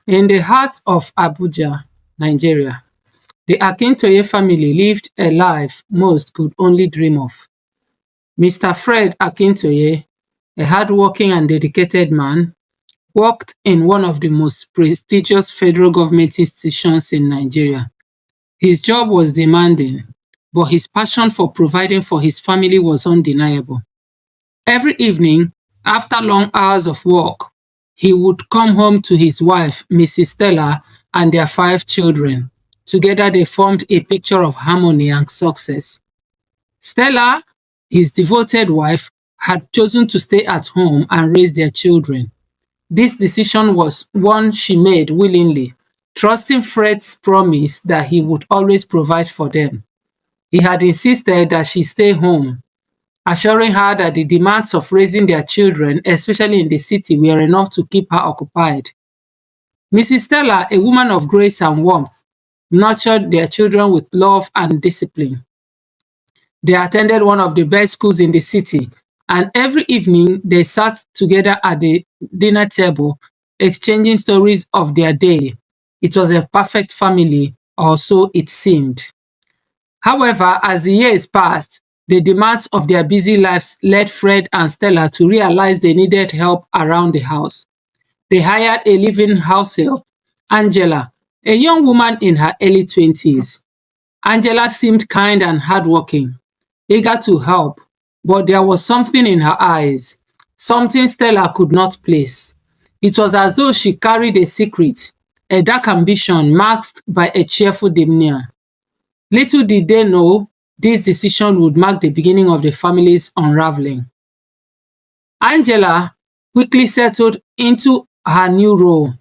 In the heart of Abuja, Nigeria, the Akintoye family lived a life most could only dream of. Mr. Fred Akintoye, a hardworking and dedicated man, worked in one of the most prestigious federal government institutions in Nigeria. His job was demanding, but his passion for providing for his family was undeniable. Every evening, after long hours of work, he would come home to his wife, Mrs. Stella, and their 5 children. Together they formed a picture of harmony and success. Stella, his devoted wife, had chosen to stay at home and raise their children. This decision was one she made willingly, trusting Fred's promise that he would always provide for them. He had insisted that she stay home, assuring her that the demands of raising their children, especially in the city, were enough to keep her occupied. Mrs. Stella, a woman of grace and warmth, nurtured their children with love and discipline. They attended one of the best schools in the city, and every evening they sat together at the dinner table, exchanging stories of their day. It was a perfect family, or so it seemed. However, as the years passed, the demands of their busy lives led Fred and Stella to realize they needed help around the house. They hired a living househelp, Angela, a young woman in her early 20s. Angela seemed kind and hardworking, eager to help, but there was something in her eyes, something Stella could not place. It was as though she carried a secret, a dark ambition masked by a cheerful demeanor. Little did they know this decision would mark the beginning of the family's unraveling. Angela quickly settled into her new role.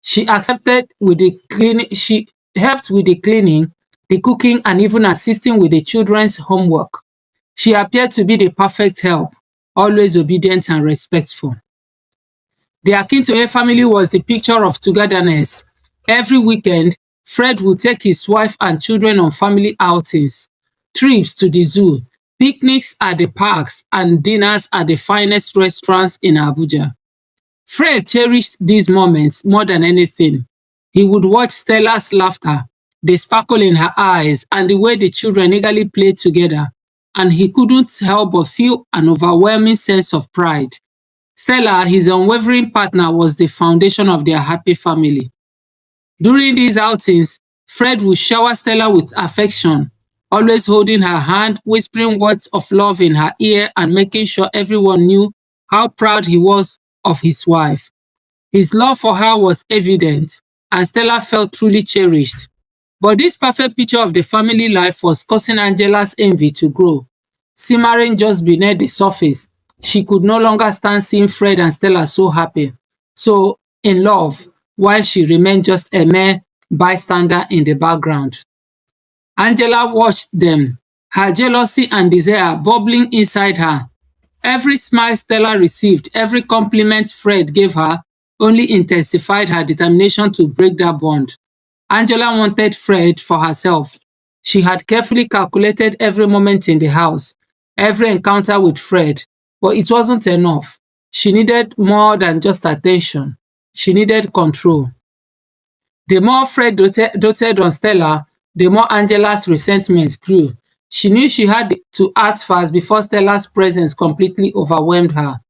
She accepted with the cleaning, she helped with the cleaning, the cooking, and even assisting with the children's homework. She appeared to be the perfect help, always obedient and respectful. The Akintoye family was the picture of togetherness. Every weekend, Fred would take his wife and children on family outings, trips to the zoo, picnics at the parks, and dinners at the finest restaurants in Abuja. Fred cherished these moments more than anything. He would watch Stella's laughter, the sparkle in her eyes, and the way the children eagerly played together, and he couldn't help but feel an overwhelming sense of pride. Stella, his unwavering partner, was the foundation of their happy family. During these outings, Fred would shower Stella with affection, always holding her hand, whispering words of love in her ear, and making sure everyone knew how proud he was of his wife. His love for her was evident, and Stella felt truly cherished. But this perfect picture of the family life was causing Angela's envy to grow. Simmering just beneath the surface, she could no longer stand seeing Fred and Stella so happy, so in love, while she remained just a mere bystander in the background. Angela watched them, her jealousy and desire bubbling inside her. Every smile Stella received, every compliment Fred gave her, only intensified her determination to break that bond. Angela wanted Fred for herself. She had carefully calculated every moment in the house, every encounter with Fred, but it wasn't enough. She needed more than just attention. She needed control. The more Fred doted on Stella, the more Angela's resentment grew. She knew she had to act fast before Stella's presence completely overwhelmed her.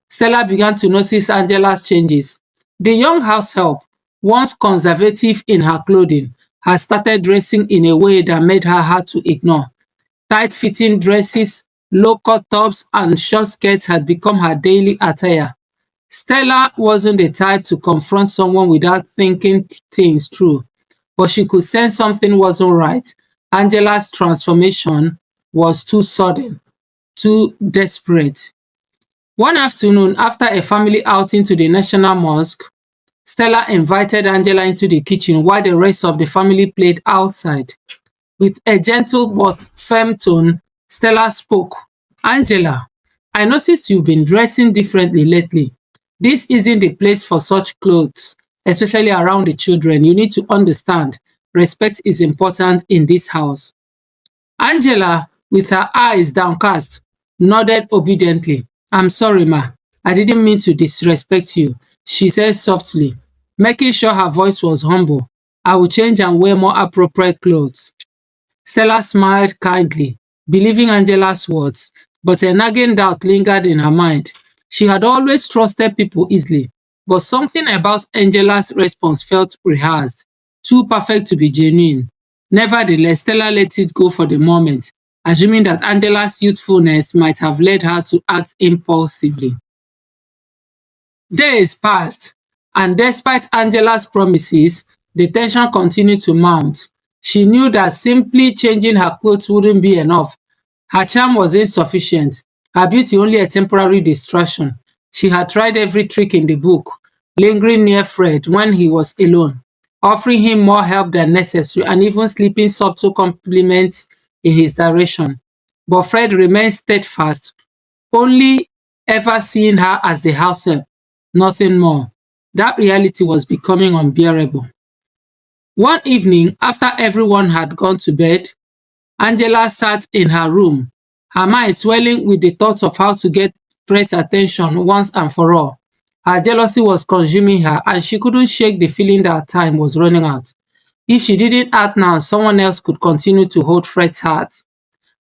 Stella began to notice Angela's changes. The young house help, once conservative in her clothing, had started dressing in a way that made her hard to ignore. Tight-fitting dresses, low-cut tops, and short skirts had become her daily attire. Stella wasn't the type to confront someone without thinking things through, but she could sense something wasn't right. Angela's transformation was too sudden, too desperate. One afternoon, after a family outing to the National Mosque, Stella invited Angela into the kitchen while the rest of the family played outside. With a gentle but firm tone, Stella spoke. "Angela, I noticed you've been dressing differently lately. This isn't the place for such clothes, especially around the children. You need to understand, respect is important in this house." Angela, with her eyes downcast, nodded obediently. "I'm sorry, ma. I didn't mean to disrespect you," she said softly. making sure her voice was humble. I will change and wear more appropriate clothes. Stella smiled kindly, believing Angela's words, but a nagging doubt lingered in her mind. She had always trusted people easily, but something about Angela's response felt rehearsed, too perfect to be genuine. Nevertheless, Stella let it go for the moment, assuming that Angela's youthfulness might have led her to act impulsively. Days passed, and despite Angela's promises, the tension continued to mount. She knew that simply changing her clothes wouldn't be enough. Her charm was insufficient, her beauty only a temporary distraction. She had tried every trick in the book, lingering near Fred when he was alone, offering him more help than necessary and even slipping subtle compliments in his direction. But Fred remained steadfast, only ever seeing her as the househelp, nothing more. That reality was becoming unbearable. One evening, after everyone had gone to bed, Angela sat in her room, her mind swelling with the thought of how to get Fred's attention once and for all. Her jealousy was consuming her, and she couldn't shake the feeling that time was running out. If she didn't act now, someone else could continue to hold Fred's heart.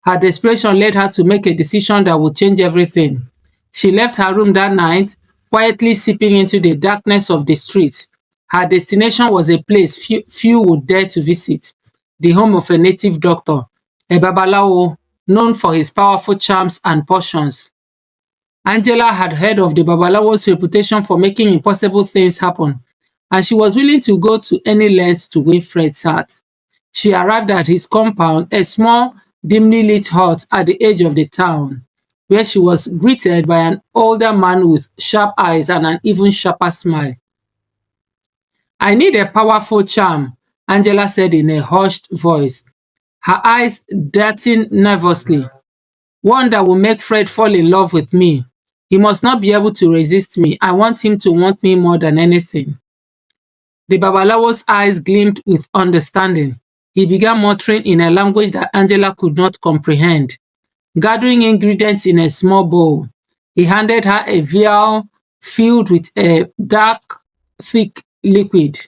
Her desperation led her to make a decision that would change everything. She left her room that night, quietly slipping into the darkness of the streets. Her destination was a place few would dare to visit, the home of a native doctor, a babalawo known for his powerful charms and potions. Angela had heard of the babalawo's reputation for making impossible things happen, and she was willing to go to any lengths to win Fred's heart. She arrived at his compound, a small, dimly lit hut at the edge of the town, where she was greeted by an older man with sharp eyes and an even sharper smile. "I need a powerful charm," Angela said in a hushed voice, her eyes darting nervously. "One that will make Fred fall in love with me. He must not be able to resist me. I want him to want me more than anything." The Babalawo's eyes gleamed with understanding. He began muttering in a language that Angela could not comprehend. Gathering ingredients in a small bowl, he handed her a vial filled with a dark, thick liquid.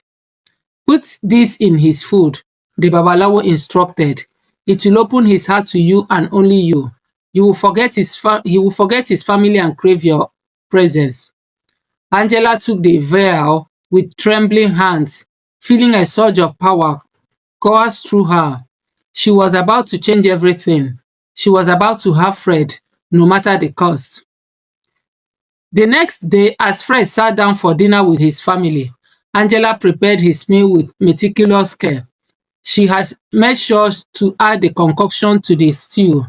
"Put this in his food," the Babalawo instructed. "It will open his heart to you and only you. He will forget his family and crave your presence." Angela took the vial with trembling hands, feeling a surge of power course through her. She was about to change everything. She was about to have Fred, no matter the cost. The next day, as Fred sat down for dinner with his family, Angela prepared his meal with meticulous care. She had made sure to add the concoction to the stew,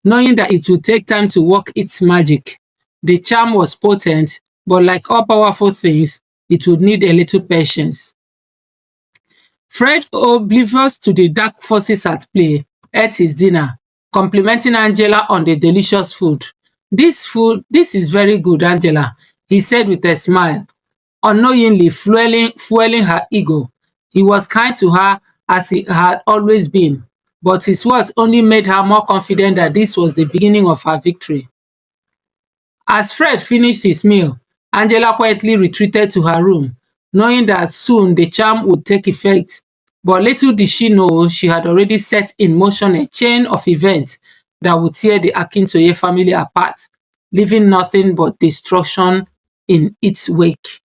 knowing that it would take time to work its magic. The charm was potent, but like all powerful things, it would need a little patience. Fred, oblivious to the dark forces at play, ate his dinner, complimenting Angela on the delicious food. This is very good, Angela," he said with a smile, unknowingly fueling her ego. He was kind to her as he had always been, but his words only made her more confident that this was the beginning of her victory. As Fred finished his meal, Angela quietly retreated to her room, knowing that soon the charm would take effect. But little did she know she had already set in motion a chain of events that would tear the Akintoye family apart, leaving nothing but destruction in its wake.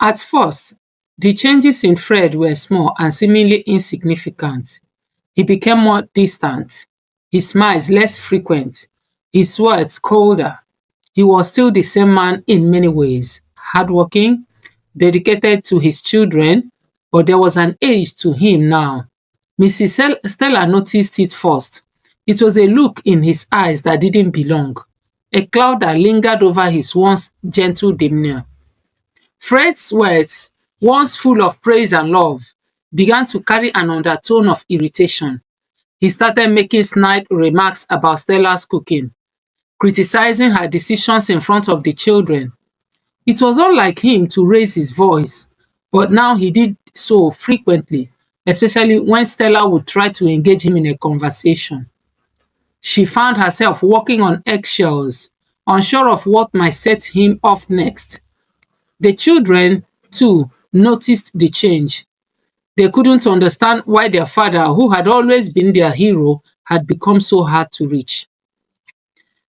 At first, the changes in Fred were small and seemingly insignificant. He became more distant, his smiles less frequent, his words colder. He was still the same man in many ways, hardworking, dedicated to his children, but there was an edge to him now. Mrs. Stella noticed it first. It was a look in his eyes that didn't belong, a cloud that lingered over his once gentle demeanor. Fred's words, once full of praise and love, began to carry an undertone of irritation. He started making snide remarks about Stella's cooking, criticizing her decisions in front of the children. It was unlike him to raise his voice, but now he did so frequently, especially when Stella would try to engage him in a conversation. She found herself walking on eggshells, unsure of what might set him off next. The children, too noticed the change. They couldn't understand why their father, who had always been their hero, had become so hard to reach.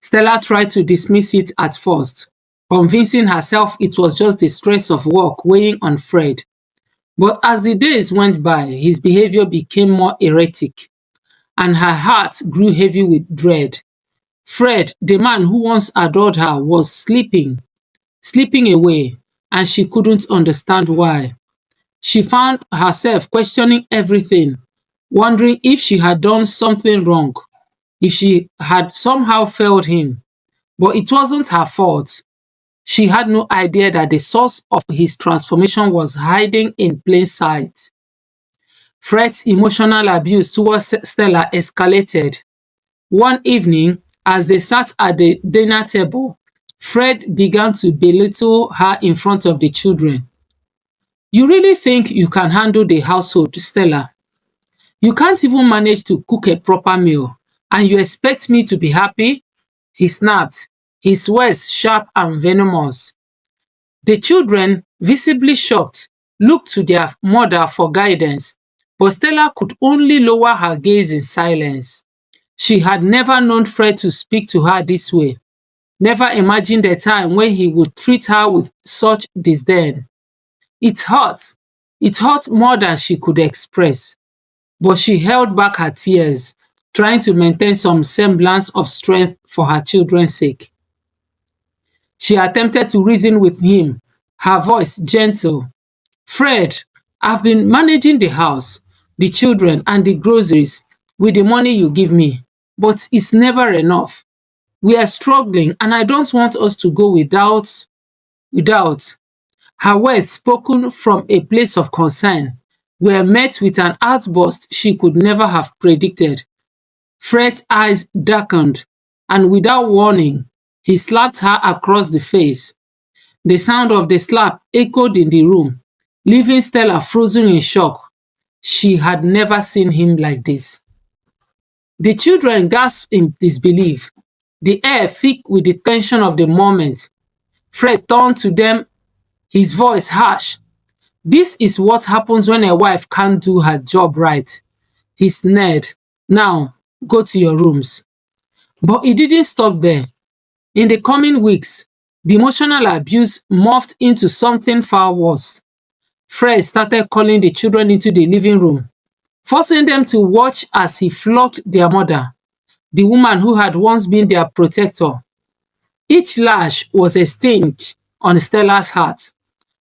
Stella tried to dismiss it at first, convincing herself it was just the stress of work weighing on Fred. But as the days went by, his behavior became more erratic, and her heart grew heavy with dread. Fred, the man who once adored her, was slipping away, and she couldn't understand why. She found herself questioning everything, wondering if she had done something wrong, if she had somehow failed him. But it wasn't her fault. She had no idea that the source of his transformation was hiding in plain sight. Fred's emotional abuse towards Stella escalated. One evening, as they sat at the dinner table, Fred began to belittle her in front of the children. "You really think you can handle the household, Stella? You can't even manage to cook a proper meal, and you expect me to be happy?" He snapped, his words sharp and venomous. The children, visibly shocked, looked to their mother for guidance, but Stella could only lower her gaze in silence. She had never known Fred to speak to her this way, never imagined a time when he would treat her with such disdain. It hurt. It hurt more than she could express, but she held back her tears, trying to maintain some semblance of strength for her children's sake. She attempted to reason with him, her voice gentle. "Fred, I've been managing the house, the children, and the groceries with the money you give me, but it's never enough. We are struggling, and I don't want us to go without." Her words, spoken from a place of concern, were met with an outburst she could never have predicted. Fred's eyes darkened, and without warning, he slapped her across the face. The sound of the slap echoed in the room, leaving Stella frozen in shock. She had never seen him like this. The children gasped in disbelief, the air thick with the tension of the moment. Fred turned to them, his voice harsh. "This is what happens when a wife can't do her job right." He sneered. "Now, go to your rooms." But it didn't stop there. In the coming weeks, the emotional abuse morphed into something far worse. Fred started calling the children into the living room, forcing them to watch as he flogged their mother, the woman who had once been their protector. Each lash was a sting on Stella's heart,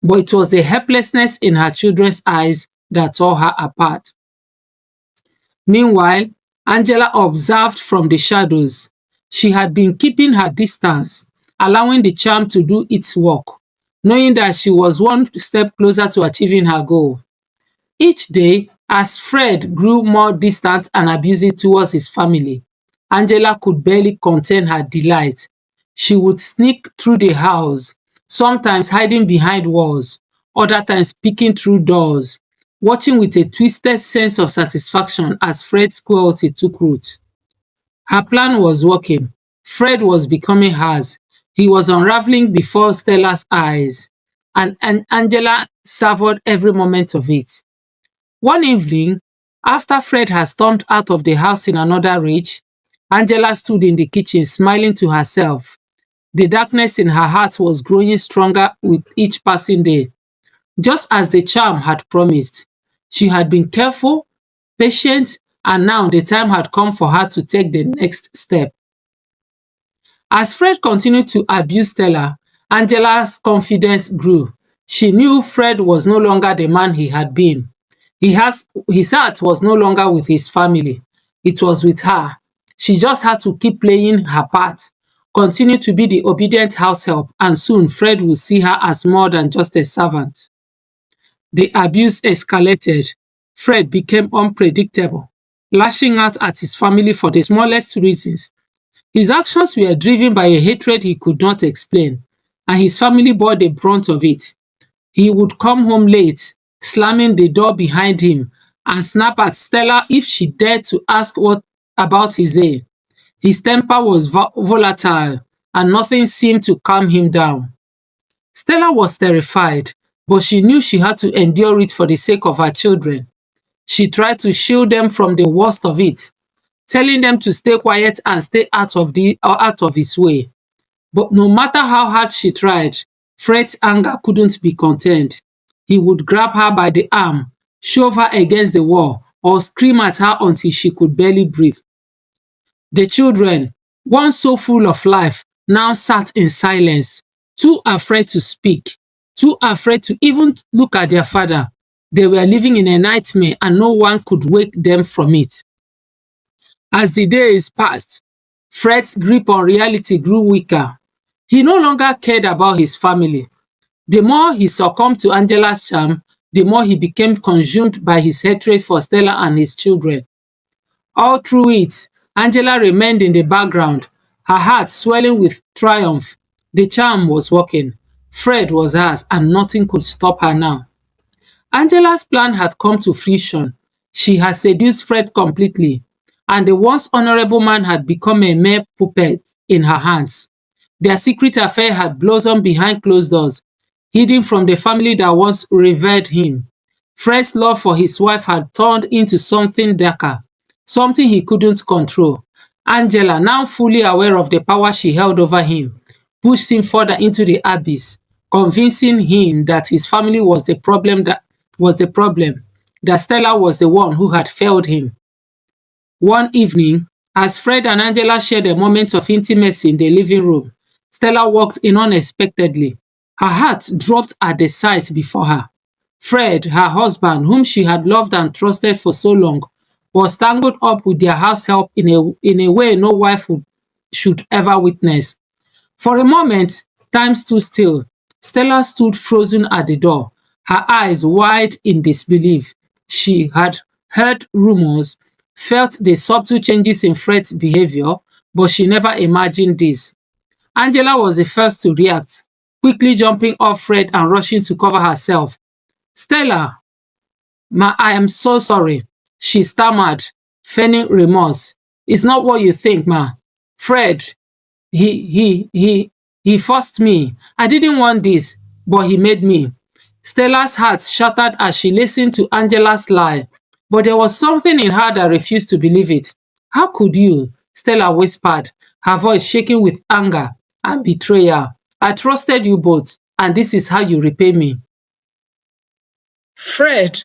but it was the helplessness in her children's eyes that tore her apart. Meanwhile, Angela observed from the shadows. She had been keeping her distance, allowing the charm to do its work, knowing that she was one step closer to achieving her goal. Each day, as Fred grew more distant and abusive towards his family, Angela could barely contain her delight. She would sneak through the house, sometimes hiding behind walls, other times peeking through doors, watching with a twisted sense of satisfaction as Fred's cruelty took root. Her plan was working. Fred was becoming hers. He was unraveling before Stella's eyes, and Angela savored every moment of it. One evening, after Fred had stormed out of the house in another rage, Angela stood in the kitchen smiling to herself. The darkness in her heart was growing stronger with each passing day. Just as the charm had promised, she had been careful, patient, and now the time had come for her to take the next step. As Fred continued to abuse Stella, Angela's confidence grew. She knew Fred was no longer the man he had been. His heart was no longer with his family. It was with her. She just had to keep playing her part, continue to be the obedient house help, and soon Fred would see her as more than just a servant. The abuse escalated. Fred became unpredictable, lashing out at his family for the smallest reasons. His actions were driven by a hatred he could not explain, and his family bore the brunt of it. He would come home late, slamming the door behind him, and snap at Stella if she dared to ask what about his day. His temper was volatile, and nothing seemed to calm him down. Stella was terrified, but she knew she had to endure it for the sake of her children. She tried to shield them from the worst of it, telling them to stay quiet and stay out of his way. But no matter how hard she tried, Fred's anger couldn't be contained. He would grab her by the arm, shove her against the wall, or scream at her until she could barely breathe. The children, once so full of life, now sat in silence, too afraid to speak, too afraid to even look at their father. They were living in a nightmare and no one could wake them from it. As the days passed, Fred's grip on reality grew weaker. He no longer cared about his family. The more he succumbed to Angela's charm, the more he became consumed by his hatred for Stella and his children. All through it, Angela remained in the background, her heart swelling with triumph. The charm was working. Fred was hers, and nothing could stop her now. Angela's plan had come to fruition. She had seduced Fred completely, and the once honorable man had become a mere puppet in her hands. Their secret affair had blossomed behind closed doors, hidden from the family that once revered him. Fred's love for his wife had turned into something darker, something he couldn't control. Angela, now fully aware of the power she held over him, pushed him further into the abyss, convincing him that his family was the problem, that Stella was the one who had failed him. One evening, as Fred and Angela shared a moment of intimacy in the living room, Stella walked in unexpectedly. Her heart dropped at the sight before her. Fred, her husband, whom she had loved and trusted for so long, was tangled up with their house help in a way no wife should ever witness. For a moment, time stood still. Stella stood frozen at the door, her eyes wide in disbelief. She had heard rumors, felt the subtle changes in Fred's behavior, but she never imagined this. Angela was the first to react, quickly jumping off Fred and rushing to cover herself. "Stella, ma, I am so sorry," she stammered, feigning remorse. "It's not what you think, ma. Fred, he forced me. I didn't want this, but he made me." Stella's heart shattered as she listened to Angela's lie, but there was something in her that refused to believe it. "How could you?" Stella whispered, her voice shaking with anger and betrayal. "I trusted you both, and this is how you repay me." Fred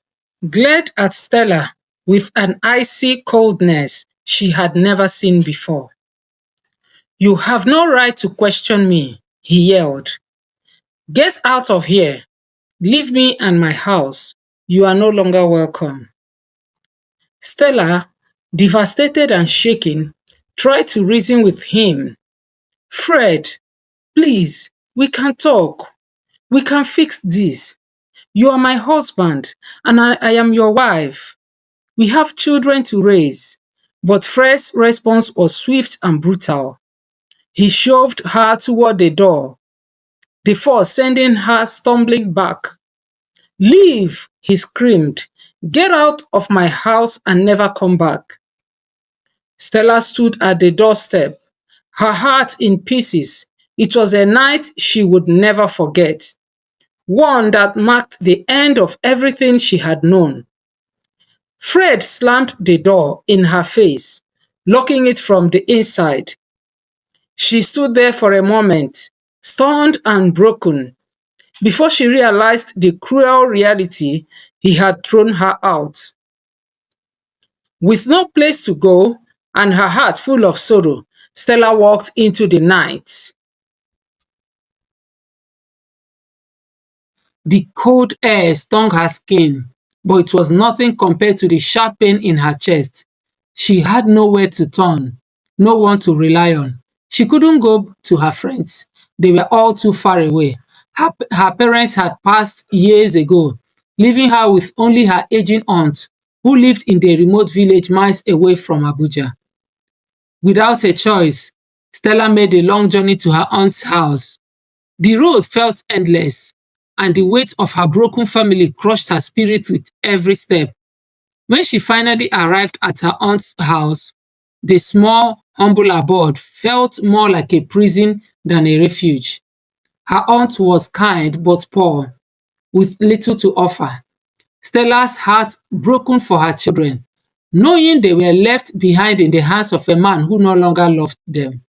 glared at Stella with an icy coldness she had never seen before. "You have no right to question me," he yelled. "Get out of here. Leave me and my house. You are no longer welcome." Stella, devastated and shaken, tried to reason with him. "Fred, please, we can talk. We can fix this. You are my husband, and I am your wife. We have children to raise." But Fred's response was swift and brutal. He shoved her toward the door, the force sending her stumbling back. "Leave," he screamed. "Get out of my house and never come back." Stella stood at the doorstep, her heart in pieces. It was a night she would never forget, one that marked the end of everything she had known. Fred slammed the door in her face, locking it from the inside. She stood there for a moment, stunned and broken, before she realized the cruel reality he had thrown her out. With no place to go and her heart full of sorrow, Stella walked into the night. The cold air stung her skin, but it was nothing compared to the sharp pain in her chest. She had nowhere to turn, no one to rely on. She couldn't go to her friends. They were all too far away. Her parents had passed years ago, leaving her with only her aging aunt, who lived in the remote village miles away from Abuja. Without a choice, Stella made a long journey to her aunt's house. The road felt endless, and the weight of her broken family crushed her spirit with every step. When she finally arrived at her aunt's house, the small, humble abode felt more like a prison than a refuge. Her aunt was kind but poor. with little to offer. Stella's heart broken for her children, knowing they were left behind in the hands of a man who no longer loved them.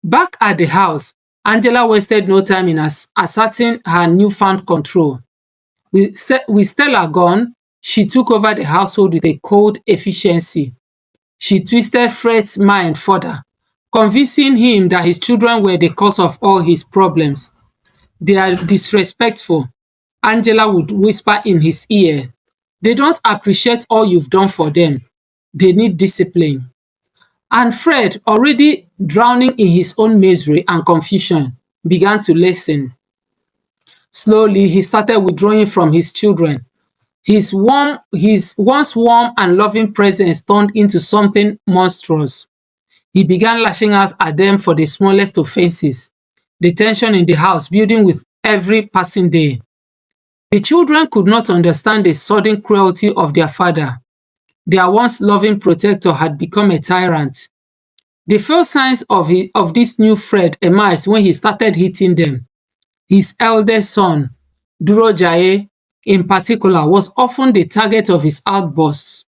Back at the house, Angela wasted no time in asserting her newfound control. With Stella gone, she took over the household with a cold efficiency. She twisted Fred's mind further, convincing him that his children were the cause of all his problems. They are disrespectful, Angela would whisper in his ear. They don't appreciate all you've done for them. They need discipline. And Fred, already drowning in his own misery and confusion, began to listen. Slowly, he started withdrawing from his children. His once warm and loving presence turned into something monstrous. He began lashing out at them for the smallest offenses, the tension in the house building with every passing day. The children could not understand the sudden cruelty of their father. Their once loving protector had become a tyrant. The first signs of this new Fred emerged when he started hitting them. His eldest son, Durojaye, in particular, was often the target of his outbursts.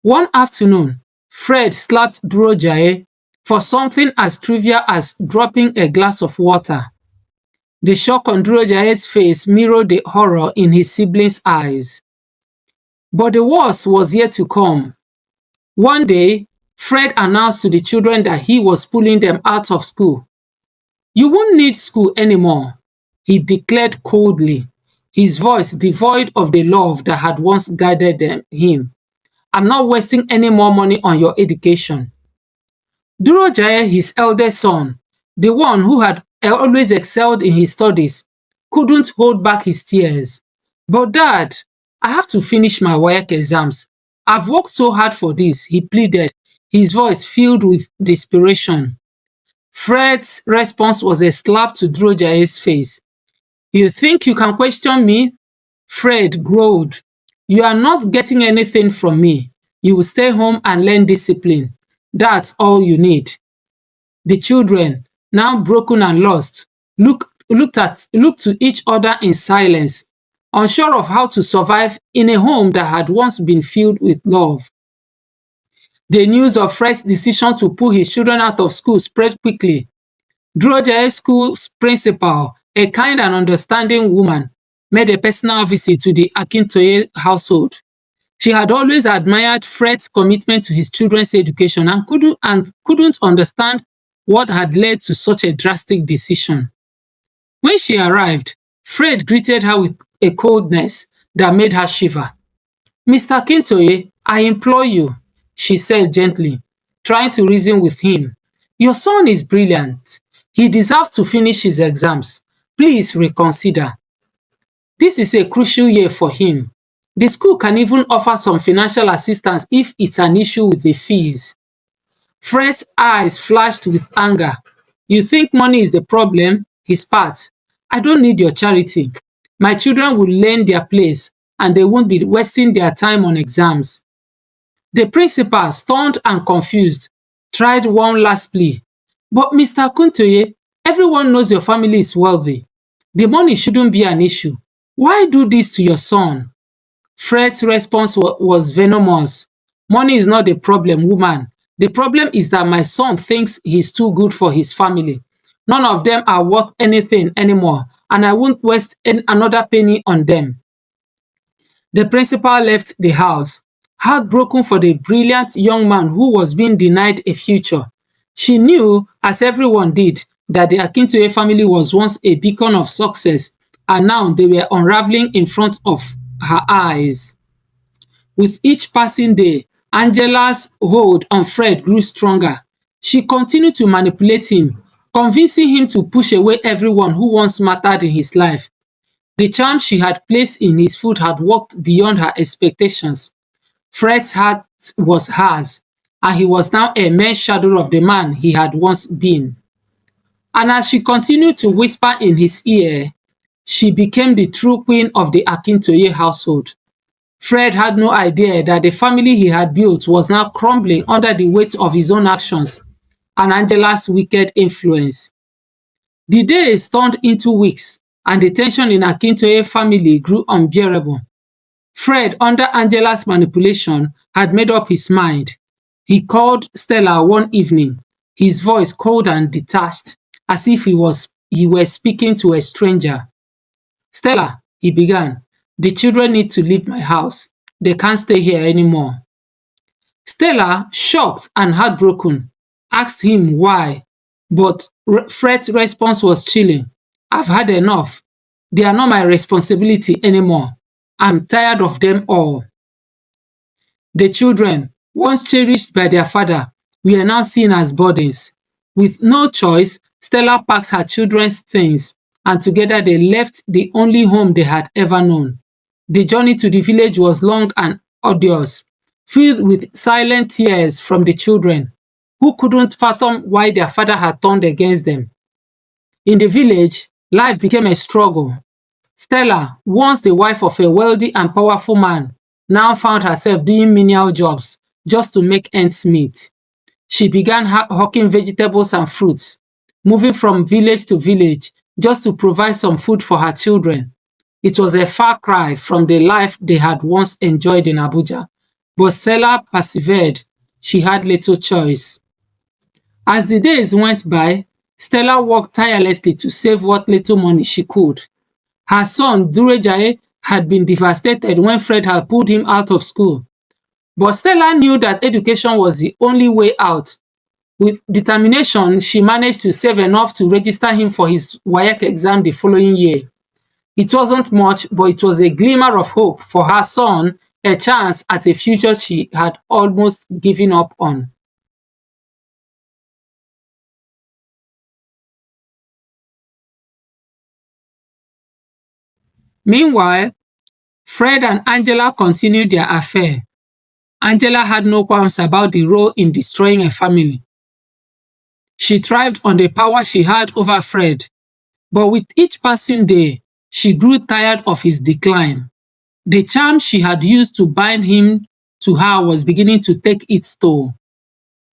One afternoon, Fred slapped Durojaye for something as trivial as dropping a glass of water. The shock on Durojaye's face mirrored the horror in his siblings' eyes. But the worst was yet to come. One day, Fred announced to the children that he was pulling them out of school. "You won't need school anymore," he declared coldly, his voice devoid of the love that had once guided him. "I'm not wasting any more money on your education." Durojaye, his eldest son, the one who had always excelled in his studies, couldn't hold back his tears. "But Dad, I have to finish my WAEC exams. I've worked so hard for this," he pleaded, his voice filled with desperation. Fred's response was a slap to Durojaye's face. "You think you can question me?" Fred growled. "You are not getting anything from me. You will stay home and learn discipline. That's all you need." The children, now broken and lost, looked to each other in silence, unsure of how to survive in a home that had once been filled with love. The news of Fred's decision to pull his children out of school spread quickly. Durojaye's school's principal, a kind and understanding woman, made a personal visit to the Akintoye household. She had always admired Fred's commitment to his children's education and couldn't understand what had led to such a drastic decision. When she arrived, Fred greeted her with a coldness that made her shiver. "Mr. Akintoye, I implore you," she said gently, trying to reason with him. "Your son is brilliant. He deserves to finish his exams. Please reconsider. This is a crucial year for him. The school can even offer some financial assistance if it's an issue with the fees." Fred's eyes flashed with anger. "You think money is the problem?" he spat. "I don't need your charity. My children will learn their place and they won't be wasting their time on exams." The principal, stunned and confused, tried one last plea. "But Mr. Akintoye, everyone knows your family is wealthy. The money shouldn't be an issue. Why do this to your son?" Fred's response was venomous. "Money is not the problem, woman. The problem is that my son thinks he's too good for his family. None of them are worth anything anymore, and I won't waste another penny on them." The principal left the house, heartbroken for the brilliant young man who was being denied a future. She knew, as everyone did, that the Akintoye family was once a beacon of success, and now they were unraveling in front of her eyes. With each passing day, Angela's hold on Fred grew stronger. She continued to manipulate him, convincing him to push away everyone who once mattered in his life. The charm she had placed in his food had worked beyond her expectations. Fred's heart was hers, and he was now a mere shadow of the man he had once been. And as she continued to whisper in his ear, she became the true queen of the Akintoye household. Fred had no idea that the family he had built was now crumbling under the weight of his own actions and Angela's wicked influence. The days turned into weeks, and the tension in Akintoye family grew unbearable. Fred, under Angela's manipulation, had made up his mind. He called Stella one evening, his voice cold and detached, as if he were speaking to a stranger. "Stella," he began, "the children need to leave my house. They can't stay here anymore." Stella, shocked and heartbroken, asked him why, but Fred's response was chilling. "I've had enough. They are not my responsibility anymore. I'm tired of them all." The children, once cherished by their father, were now seen as burdens. With no choice, Stella packed her children's things, and together they left the only home they had ever known. The journey to the village was long and arduous, filled with silent tears from the children, who couldn't fathom why their father had turned against them. In the village, life became a struggle. Stella, once the wife of a wealthy and powerful man, now found herself doing menial jobs just to make ends meet. She began hawking vegetables and fruits, moving from village to village just to provide some food for her children. It was a far cry from the life they had once enjoyed in Abuja, but Stella persevered. She had little choice. As the days went by, Stella worked tirelessly to save what little money she could. Her son, Durejaye, had been devastated when Fred had pulled him out of school. But Stella knew that education was the only way out. With determination, she managed to save enough to register him for his WAEC exam the following year. It wasn't much, but it was a glimmer of hope for her son, a chance at a future she had almost given up on. Meanwhile, Fred and Angela continued their affair. Angela had no qualms about the role in destroying a family. She thrived on the power she had over Fred, but with each passing day, she grew tired of his decline. The charm she had used to bind him to her was beginning to take its toll.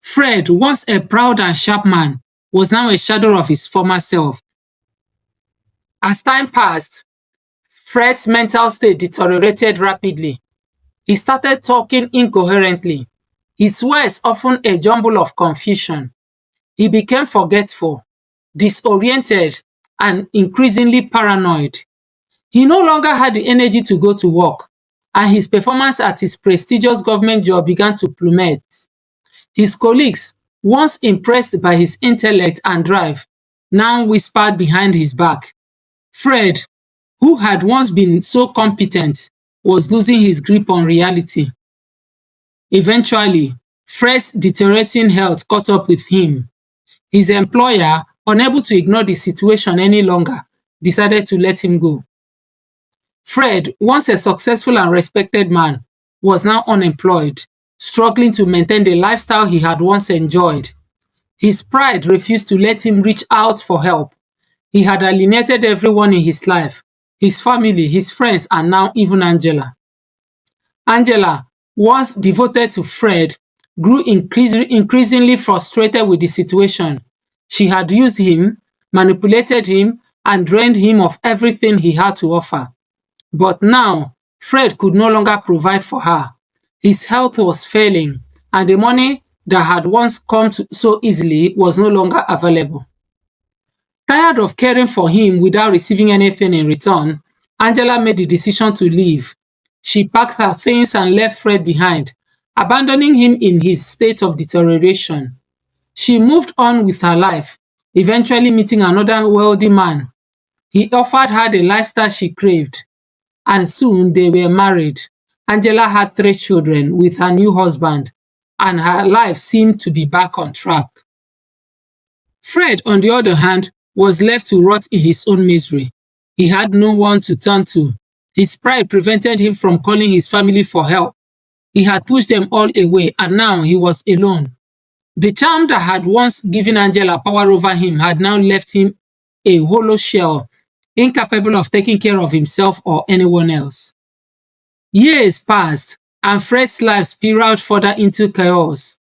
Fred, once a proud and sharp man, was now a shadow of his former self. As time passed, Fred's mental state deteriorated rapidly. He started talking incoherently, his words often a jumble of confusion. He became forgetful, disoriented, and increasingly paranoid. He no longer had the energy to go to work, and his performance at his prestigious government job began to plummet. His colleagues, once impressed by his intellect and drive, now whispered behind his back. Fred, who had once been so competent, was losing his grip on reality. Eventually, Fred's deteriorating health caught up with him. His employer, unable to ignore the situation any longer, decided to let him go. Fred, once a successful and respected man, was now unemployed, struggling to maintain the lifestyle he had once enjoyed. His pride refused to let him reach out for help. He had alienated everyone in his life, his family, his friends, and now even Angela. Angela, once devoted to Fred, grew increasingly frustrated with the situation. She had used him, manipulated him, and drained him of everything he had to offer. But now, Fred could no longer provide for her. His health was failing, and the money that had once come so easily was no longer available. Tired of caring for him without receiving anything in return, Angela made the decision to leave. She packed her things and left Fred behind, abandoning him in his state of deterioration. She moved on with her life, eventually meeting another wealthy man. He offered her the lifestyle she craved, and soon they were married. Angela had 3 children with her new husband, and her life seemed to be back on track. Fred, on the other hand, was left to rot in his own misery. He had no one to turn to. His pride prevented him from calling his family for help. He had pushed them all away, and now he was alone. The charm that had once given Angela power over him had now left him a hollow shell, incapable of taking care of himself or anyone else. Years passed, and Fred's life spiraled further into chaos.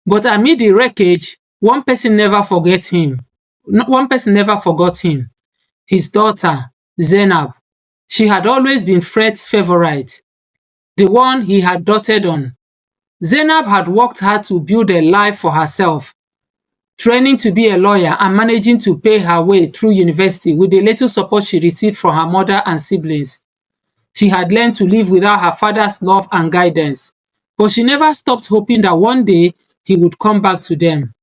But amid the wreckage, one person never forgot him. his daughter, Zainab. She had always been Fred's favorite, the one he had doted on. Zainab had worked hard to build a life for herself, training to be a lawyer and managing to pay her way through university with the little support she received from her mother and siblings. She had learned to live without her father's love and guidance, but she never stopped hoping that one day he would come back to them.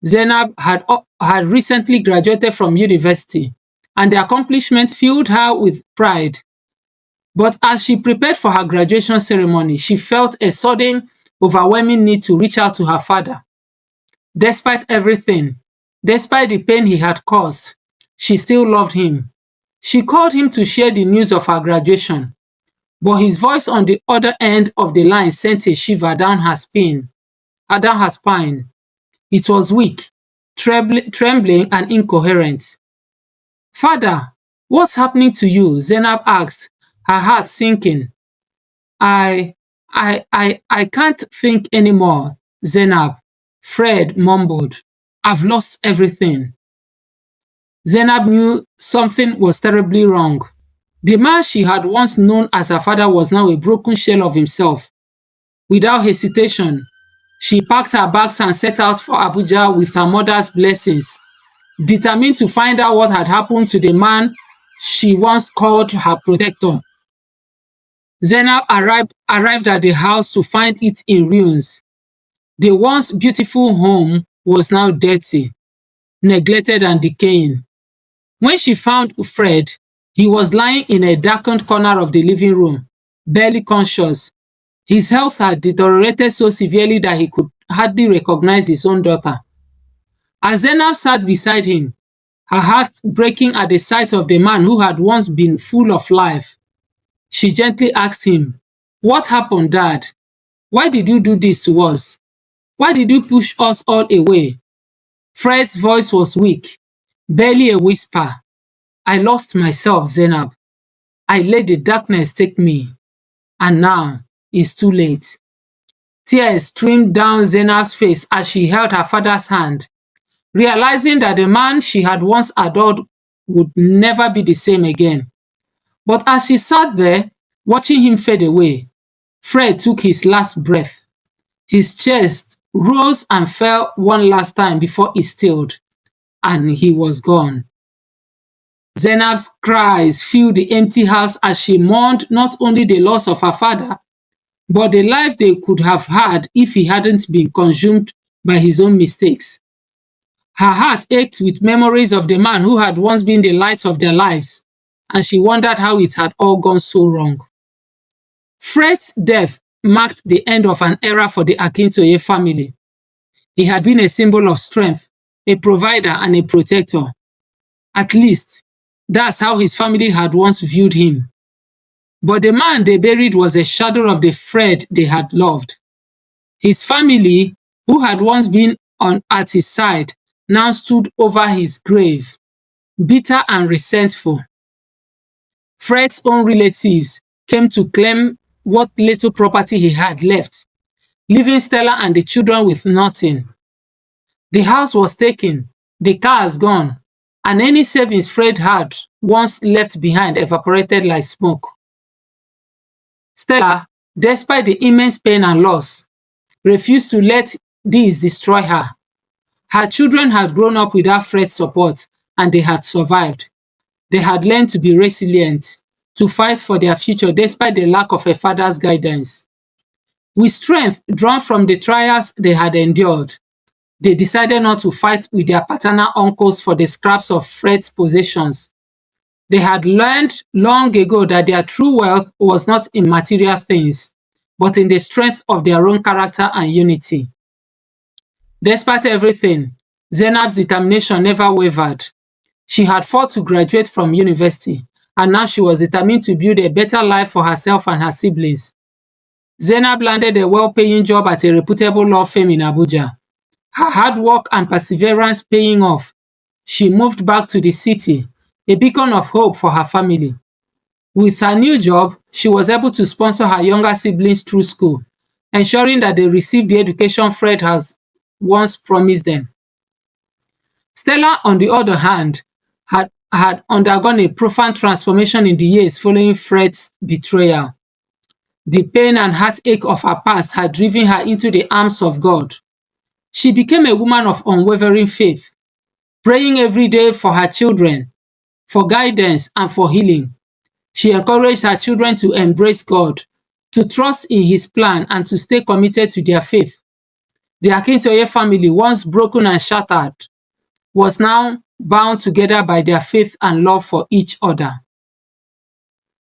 Zainab had recently graduated from university, and the accomplishment filled her with pride. But as she prepared for her graduation ceremony, she felt a sudden, overwhelming need to reach out to her father. Despite everything, despite the pain he had caused, she still loved him. She called him to share the news of her graduation, but his voice on the other end of the line sent a shiver down her spine. It was weak, trembling and incoherent. "Father, what's happening to you?" Zainab asked, her heart sinking. I can't think anymore, Zainab," Fred mumbled. "I've lost everything." Zainab knew something was terribly wrong. The man she had once known as her father was now a broken shell of himself. Without hesitation, she packed her bags and set out for Abuja with her mother's blessings, determined to find out what had happened to the man she once called her protector. Zainab arrived at the house to find it in ruins. The once beautiful home was now dirty, neglected and decaying. When she found Fred, he was lying in a darkened corner of the living room, barely conscious. His health had deteriorated so severely that he could hardly recognize his own daughter. As Zainab sat beside him, her heart breaking at the sight of the man who had once been full of life, she gently asked him, "What happened, Dad? Why did you do this to us? Why did you push us all away?" Fred's voice was weak, barely a whisper. "I lost myself, Zainab. I let the darkness take me. And now it's too late." Tears streamed down Zainab's face as she held her father's hand, realizing that the man she had once adored would never be the same again. But as she sat there, watching him fade away, Fred took his last breath. His chest rose and fell one last time before it stilled, and he was gone. Zainab's cries filled the empty house as she mourned not only the loss of her father, but the life they could have had if he hadn't been consumed by his own mistakes. Her heart ached with memories of the man who had once been the light of their lives, and she wondered how it had all gone so wrong. Fred's death marked the end of an era for the Akintoye family. He had been a symbol of strength, a provider and a protector. At least, that's how his family had once viewed him. But the man they buried was a shadow of the Fred they had loved. His family, who had once been at his side, now stood over his grave, bitter and resentful. Fred's own relatives came to claim what little property he had left, leaving Stella and the children with nothing. The house was taken, the cars gone, and any savings Fred had once left behind evaporated like smoke. Stella, despite the immense pain and loss, refused to let this destroy her. Her children had grown up without Fred's support, and they had survived. They had learned to be resilient, to fight for their future despite the lack of a father's guidance. With strength drawn from the trials they had endured, they decided not to fight with their paternal uncles for the scraps of Fred's possessions. They had learned long ago that their true wealth was not in material things, but in the strength of their own character and unity. Despite everything, Zainab's determination never wavered. She had fought to graduate from university, and now she was determined to build a better life for herself and her siblings. Zainab landed a well-paying job at a reputable law firm in Abuja. Her hard work and perseverance paying off, she moved back to the city, a beacon of hope for her family. With her new job, she was able to sponsor her younger siblings through school, ensuring that they received the education Fred has once promised them. Stella, on the other hand, had had undergone a profound transformation in the years following Fred's betrayal. The pain and heartache of her past had driven her into the arms of God. She became a woman of unwavering faith, praying every day for her children, for guidance and for healing. She encouraged her children to embrace God, to trust in His plan, and to stay committed to their faith. The Akintoye family, once broken and shattered, was now bound together by their faith and love for each other.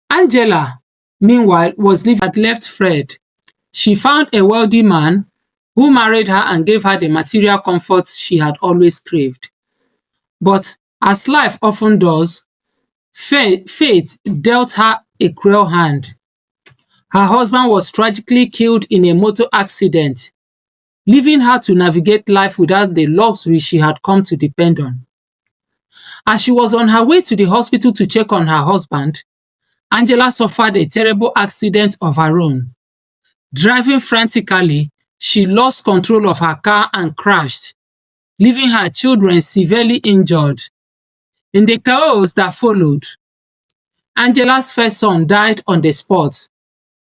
Angela, meanwhile, had left Fred. She found a wealthy man who married her and gave her the material comforts she had always craved. But as life often does, fate dealt her a cruel hand. Her husband was tragically killed in a motor accident, leaving her to navigate life without the luxury she had come to depend on. As she was on her way to the hospital to check on her husband, Angela suffered a terrible accident of her own. Driving frantically, she lost control of her car and crashed, leaving her children severely injured. In the chaos that followed, Angela's first son died on the spot,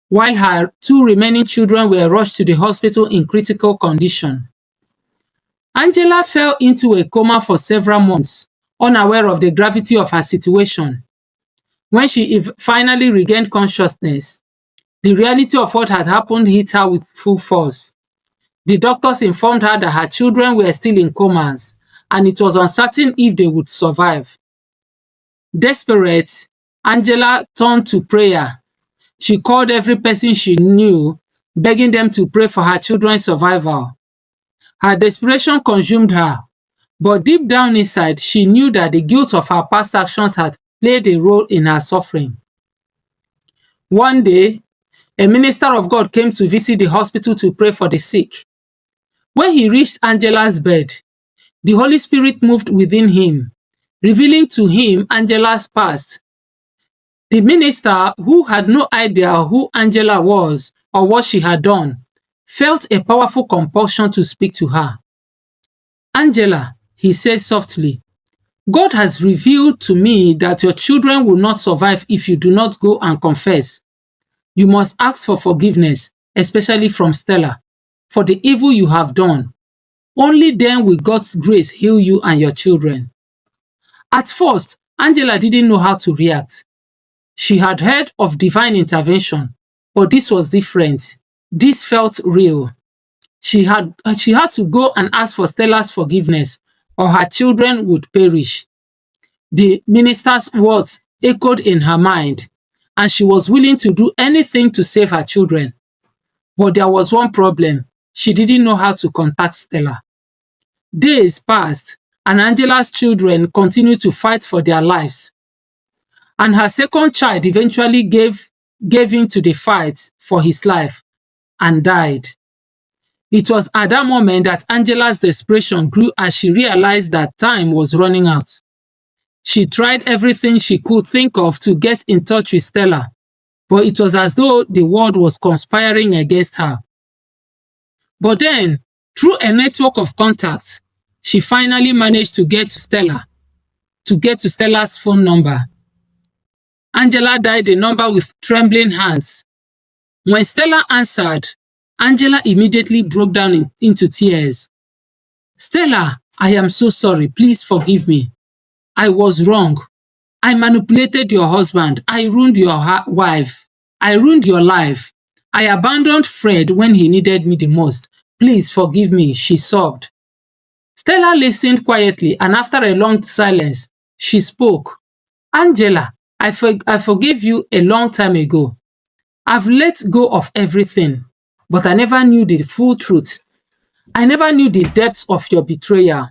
while her two remaining children were rushed to the hospital in critical condition. Angela fell into a coma for several months, unaware of the gravity of her situation. When she finally regained consciousness, the reality of what had happened hit her with full force. The doctors informed her that her children were still in comas, and it was uncertain if they would survive. Desperate, Angela turned to prayer. She called every person she knew, begging them to pray for her children's survival. Her desperation consumed her, but deep down inside, she knew that the guilt of her past actions had played a role in her suffering. One day, a minister of God came to visit the hospital to pray for the sick. When he reached Angela's bed, the Holy Spirit moved within him, revealing to him Angela's past. The minister, who had no idea who Angela was or what she had done, felt a powerful compulsion to speak to her. "Angela," he said softly, "God has revealed to me that your children will not survive if you do not go and confess. You must ask for forgiveness, especially from Stella, for the evil you have done. Only then will God's grace heal you and your children." At first, Angela didn't know how to react. She had heard of divine intervention, but this was different. This felt real. She had to go and ask for Stella's forgiveness, or her children would perish. The minister's words echoed in her mind, and she was willing to do anything to save her children. But there was one problem. She didn't know how to contact Stella. Days passed, and Angela's children continued to fight for their lives. And her second child eventually gave in to the fight for his life and died. It was at that moment that Angela's desperation grew as she realized that time was running out. She tried everything she could think of to get in touch with Stella, but it was as though the world was conspiring against her. But then, through a network of contacts, she finally managed to get to Stella's phone number. Angela dialed the number with trembling hands. When Stella answered, Angela immediately broke down into tears. "Stella, I am so sorry. Please forgive me. I was wrong. I manipulated your husband. I ruined your wife. I ruined your life. I abandoned Fred when he needed me the most. Please forgive me," she sobbed. Stella listened quietly, and after a long silence, she spoke. "Angela, I forgave you a long time ago. I've let go of everything, but I never knew the full truth. I never knew the depths of your betrayal."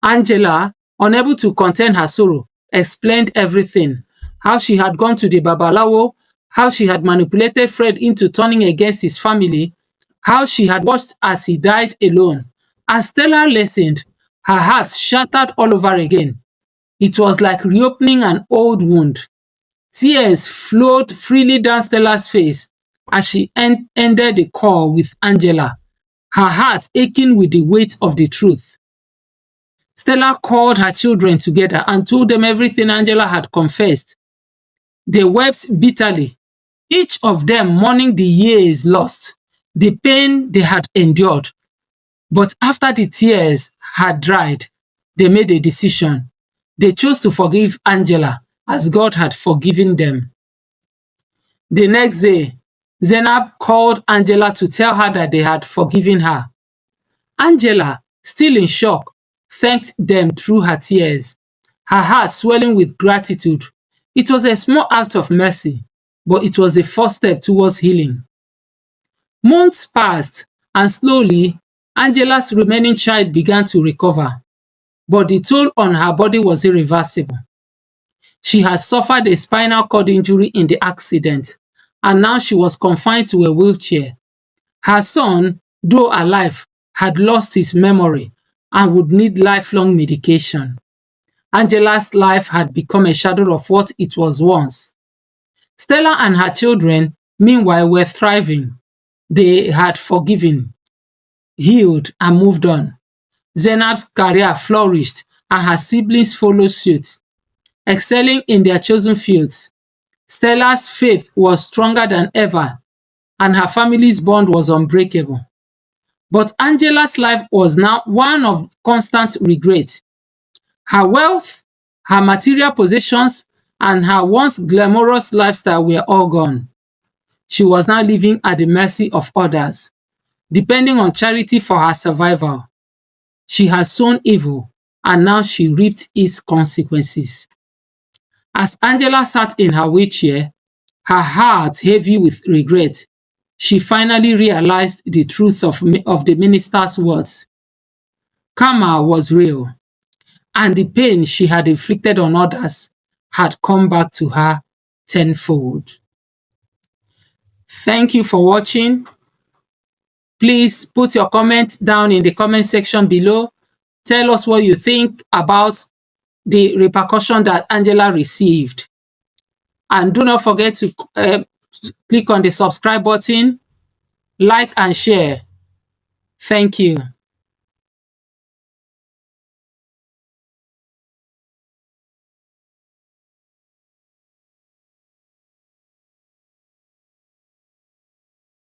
Angela, unable to contain her sorrow, explained everything: how she had gone to the Babalawo, how she had manipulated Fred into turning against his family, how she had watched as he died alone. As Stella listened, her heart shattered all over again. It was like reopening an old wound. Tears flowed freely down Stella's face as she ended the call with Angela, her heart aching with the weight of the truth. Stella called her children together and told them everything Angela had confessed. They wept bitterly, each of them mourning the years lost, the pain they had endured. But after the tears had dried, they made a decision. They chose to forgive Angela as God had forgiven them. The next day, Zainab called Angela to tell her that they had forgiven her. Angela, still in shock, thanked them through her tears, her heart swelling with gratitude. It was a small act of mercy, but it was the first step towards healing. Months passed, and slowly, Angela's remaining child began to recover, but the toll on her body was irreversible. She had suffered a spinal cord injury in the accident, and now she was confined to a wheelchair. Her son, though alive, had lost his memory and would need lifelong medication. Angela's life had become a shadow of what it was once. Stella and her children, meanwhile, were thriving. They had forgiven, healed, and moved on. Zainab's career flourished, and her siblings followed suit, excelling in their chosen fields. Stella's faith was stronger than ever, and her family's bond was unbreakable. But Angela's life was now one of constant regret. Her wealth, her material possessions, and her once glamorous lifestyle were all gone. She was now living at the mercy of others, depending on charity for her survival. She had sown evil, and now she reaped its consequences. As Angela sat in her wheelchair, her heart heavy with regret, she finally realized the truth of the minister's words. Karma was real, and the pain she had inflicted on others had come back to her tenfold. Thank you for watching. Please put your comment down in the comment section below. Tell us what you think about the repercussion that Angela received. And do not forget to click on the subscribe button, like and share. Thank you.